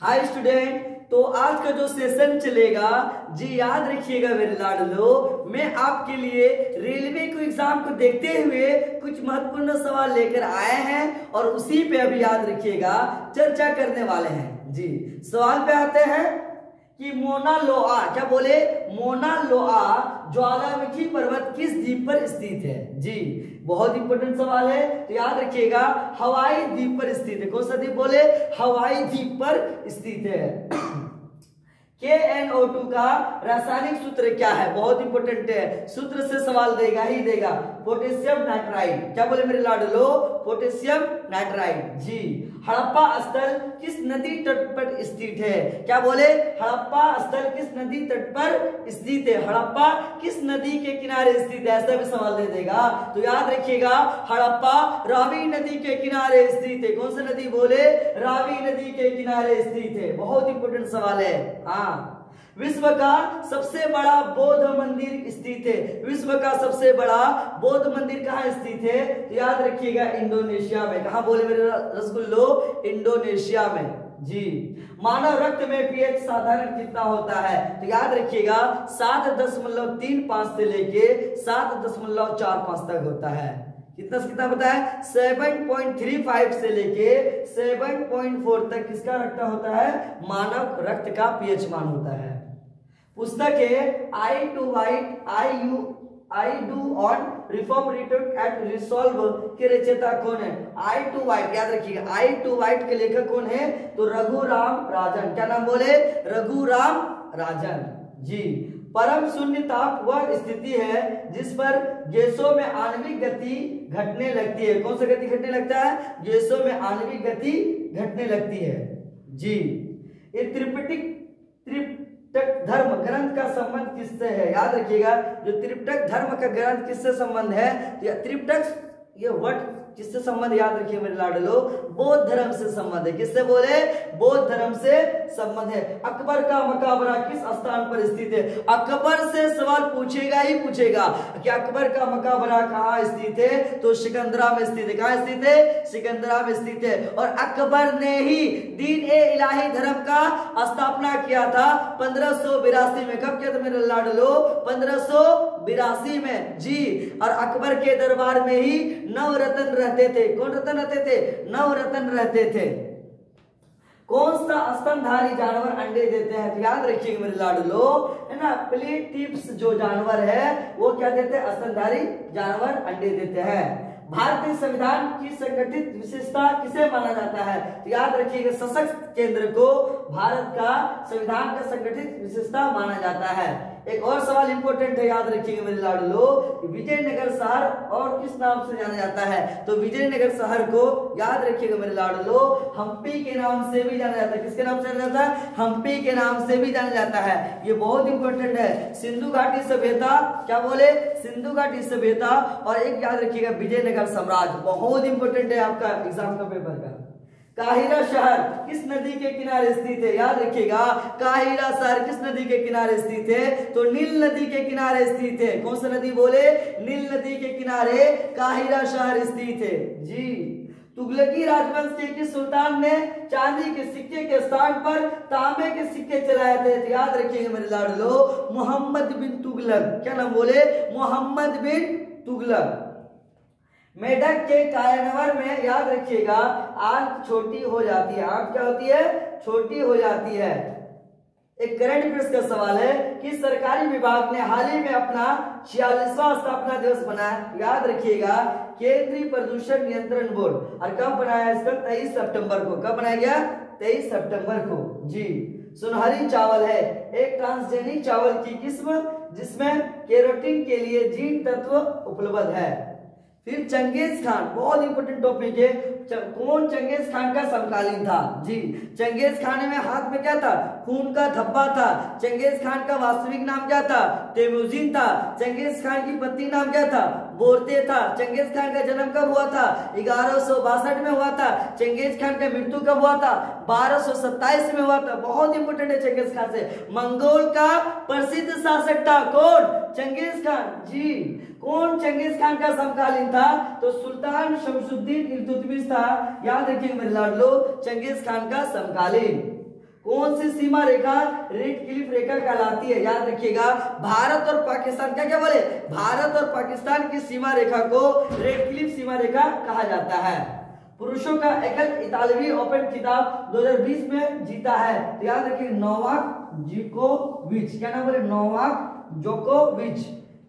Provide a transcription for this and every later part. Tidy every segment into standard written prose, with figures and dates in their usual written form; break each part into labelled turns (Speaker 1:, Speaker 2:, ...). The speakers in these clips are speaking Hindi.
Speaker 1: हाय स्टूडेंट, तो आज का जो सेशन चलेगा जी याद रखिएगा मेरे लाडलो, मैं आपके लिए रेलवे को एग्जाम को देखते हुए कुछ महत्वपूर्ण सवाल लेकर आए हैं और उसी पे अभी याद रखिएगा चर्चा करने वाले हैं। जी सवाल पे आते हैं कि मोना लोआ, क्या बोले, मोना लोआ ज्वालामुखी पर्वत किस द्वीप पर स्थित है। जी बहुत इंपॉर्टेंट सवाल है, तो याद रखिएगा हवाई द्वीप पर स्थित है। कौन सा द्वीप बोले, हवाई द्वीप पर स्थित है। KNO2 का रासायनिक सूत्र क्या है, बहुत इंपॉर्टेंट है, सूत्र से सवाल देगा ही देगा। पोटेशियम नाइट्राइड, क्या बोले मेरे लाडलो, पोटेशियम नाइट्राइड। जी हड़प्पा स्थल किस नदी तट पर स्थित है, क्या बोले, हड़प्पा स्थल किस नदी तट पर स्थित है, हड़प्पा किस नदी के किनारे स्थित है, ऐसा भी सवाल दे देगा। तो याद रखिएगा हड़प्पा रावी नदी के किनारे स्थित है। कौन सी नदी बोले, रावी नदी के किनारे स्थित है, बहुत इंपॉर्टेंट सवाल है। हाँ, विश्व का सबसे बड़ा बौद्ध मंदिर स्थित है, विश्व का सबसे बड़ा बौद्ध मंदिर कहाँ स्थित है, तो याद रखिएगा इंडोनेशिया में। कहाँ बोले मेरे रसगुल्लो, इंडोनेशिया में। जी मानव रक्त में पीएच साधारण कितना होता है, तो याद रखिएगा 7.35 से लेके 7.45 तक होता है। कितना पता है, 7.35 से लेके 7.4 तक किसका रक्त होता है, मानव रक्त का पीएच मान होता है। पुस्तक है I do on reform rhetoric and resolve के रचयिता कौन है, आई टू वाइट, याद रखिएगा आई टू वाइट के लेखक कौन है, तो रघुराम राजन। क्या नाम बोले, रघुराम राजन। जी परम शून्य ताप वह स्थिति है जिस पर गैसों में आणविक गति घटने लगती है। कौन सा गति घटने लगता है, गैसों में आणविक गति घटने लगती है। जी ये त्रिपिटक धर्म ग्रंथ का संबंध किससे है, याद रखिएगा जो त्रिपिटक धर्म का ग्रंथ किससे संबंध है, या त्रिपिटक ये वर्ड किससे संबंध, याद रखिए मेरे लाडलो, बौद्ध धर्म से संबंध है। किससे बोले, बौद्ध धर्म से संबंध है। अकबर का मकबरा किस स्थान पर स्थित है, अकबर से सवाल पूछेगा ही पूछेगा कि अकबर का मकबरा कहाँ स्थित है, तो सिकंदरा में स्थित है। कहाँ स्थित है, सिकंदरा में स्थित है। और अकबर ने ही दीन ए इलाही धर्म का स्थापना किया था 1582 में। कब किया था मेरे लाडलो, 1582 में। जी और अकबर के दरबार में ही नवरत्न रहते थे। कौन रत्न रहते थे, नवरत्न रहते थे। कौन सा स्तनधारी जानवर अंडे देते हैं, तो याद रखिएगा मेरे लाडलो, है ना, प्लेटिप्स जो जानवर है वो क्या देते हैं, स्तनधारी जानवर अंडे देते हैं। भारतीय संविधान की संगठित विशेषता किसे माना जाता है, तो याद रखिएगा सशक्त केंद्र को भारत का संविधान का संगठित विशेषता माना जाता है। एक और सवाल इंपॉर्टेंट है, याद रखिएगा मेरे लाडलो, विजयनगर शहर और किस नाम से जाना जाता है, तो विजयनगर शहर को याद रखिएगा मेरे लाडलो हम्पी के नाम से भी जाना जाता है। किसके नाम से जाना जाता है, हम्पी के नाम से भी जाना जाता है। ये बहुत इंपॉर्टेंट है। सिंधु घाटी सभ्यता, क्या बोले, सिंधु घाटी सभ्यता। और एक याद रखिएगा विजयनगर साम्राज्य, बहुत इंपॉर्टेंट है आपका एग्जाम का पेपर का। काहिरा शहर किस नदी के किनारे स्थित है, याद रखिएगा काहिरा शहर किस नदी के किनारे स्थित है, तो नील नदी के किनारे स्थित है। कौन सा नदी बोले, नील नदी के किनारे काहिरा शहर स्थित है। जी तुगलकी राजवंश के किस सुल्तान ने चांदी के सिक्के के स्थान पर तांबे के सिक्के चलाए थे, तो याद रखिएगा मेरे लाडलो मोहम्मद बिन तुगलक। क्या नाम बोले, मोहम्मद बिन तुगलक। मेढक के कायानवर में याद रखिएगा आंख छोटी हो जाती है, आंख क्या होती है, छोटी हो जाती है। एक करंट अफेयर्स का सवाल है कि सरकारी विभाग ने हाल ही में अपना 46वां स्थापना दिवस मनाया, याद रखिएगा केंद्रीय प्रदूषण नियंत्रण बोर्ड। और कब बनाया इसका, 23 सितंबर को। कब बनाया गया, 23 सितंबर को। जी सुनहरी चावल है एक ट्रांसजेनिक चावल की किस्म जिसमें केरोटीन के लिए जीन तत्व उपलब्ध है। फिर चंगेज खान, बहुत इंपोर्टेंट टॉपिक है, कौन चंगेज खान का समकालीन था। जी चंगेज खान में हाथ में क्या था, खून का धब्बा था। चंगेज खान का वास्तविक नाम क्या था, तेमुजीन था। चंगेज खान की पत्नी नाम क्या था, बोरते था। चंगेज खान का जन्म कब हुआ था, 1162 में हुआ था। चंगेज खान का मृत्यु कब हुआ था, 1227 में हुआ था। बहुत इंपोर्टेंट है चंगेज खान से। मंगोल का प्रसिद्ध शासक था कौन, चंगेज खान। जी कौन चंगेज खान का समकालीन था, तो सुल्तान शमसुद्दीन इल्तुतमिश था। याद रखिए मेरे लाडलो चंगेज खान का समकालीन। कौन सी सीमा रेखा रेड क्लिफ रेखा कहलाती है? याद रखिएगा, भारत और पाकिस्तान, क्या क्या बोले, भारत और पाकिस्तान की सीमा रेखा को रेड क्लिफ सीमा रेखा कहा जाता है। पुरुषों का एकल इतालवी ओपन खिताब 2020 में जीता है, तो याद रखिए नोवाक जोकोविच, क्या नाम बोले, नोवाक जोकोविच।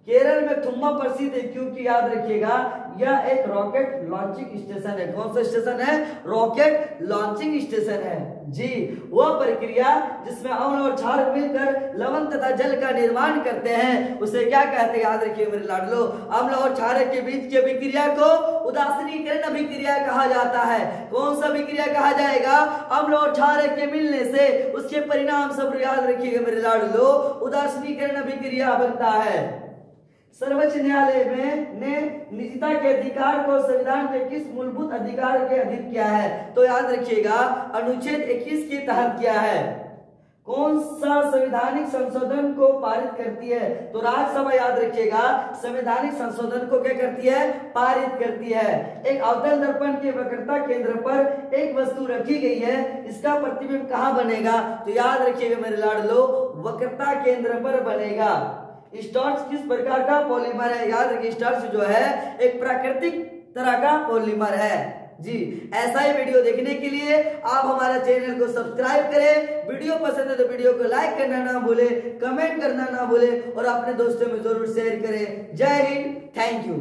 Speaker 1: केरल में थुम्मा प्रसिद्ध है क्योंकि याद रखिएगा यह एक रॉकेट लॉन्चिंग स्टेशन है। कौन सा स्टेशन है? रॉकेट लॉन्चिंग स्टेशन है जी। वह प्रक्रिया जिसमें अम्ल और क्षार मिलकर लवण तथा जल का निर्माण करते हैं उसे क्या कहते हैं? याद रखिए मेरे लाडलो, अम्ल और क्षार के बीच की अभिक्रिया को उदासीनीकरण अभिक्रिया कहा जाता है। कौन सा अभिक्रिया कहा जाएगा? अम्ल और क्षार के मिलने से उसके परिणाम सब याद रखिएगा मेरे लाडलो, उदासीनीकरण अभिक्रिया बनता है। सर्वोच्च न्यायालय में ने निजता के अधिकार को संविधान के किस मूलभूत अधिकार के अधीन किया है? तो याद रखिएगा अनुच्छेद 21 के तहत किया है। कौन सा संवैधानिक संशोधन को पारित करती है? तो राज्यसभा याद रखिएगा संवैधानिक संशोधन को क्या करती है? पारित करती है। एक अवतल दर्पण के वक्रता केंद्र पर एक वस्तु रखी गई है, इसका प्रतिबिंब कहाँ बनेगा? तो याद रखिएगा मेरे लाडलो, वक्रता केंद्र पर बनेगा। स्टार्च किस प्रकार का पॉलीमर है? याद रखिए स्टार्च जो है एक प्राकृतिक तरह का पॉलीमर है जी। ऐसा ही वीडियो देखने के लिए आप हमारा चैनल को सब्सक्राइब करें। वीडियो पसंद है तो वीडियो को लाइक करना ना भूले, कमेंट करना ना भूले और अपने दोस्तों में जरूर शेयर करें। जय हिंद, थैंक यू।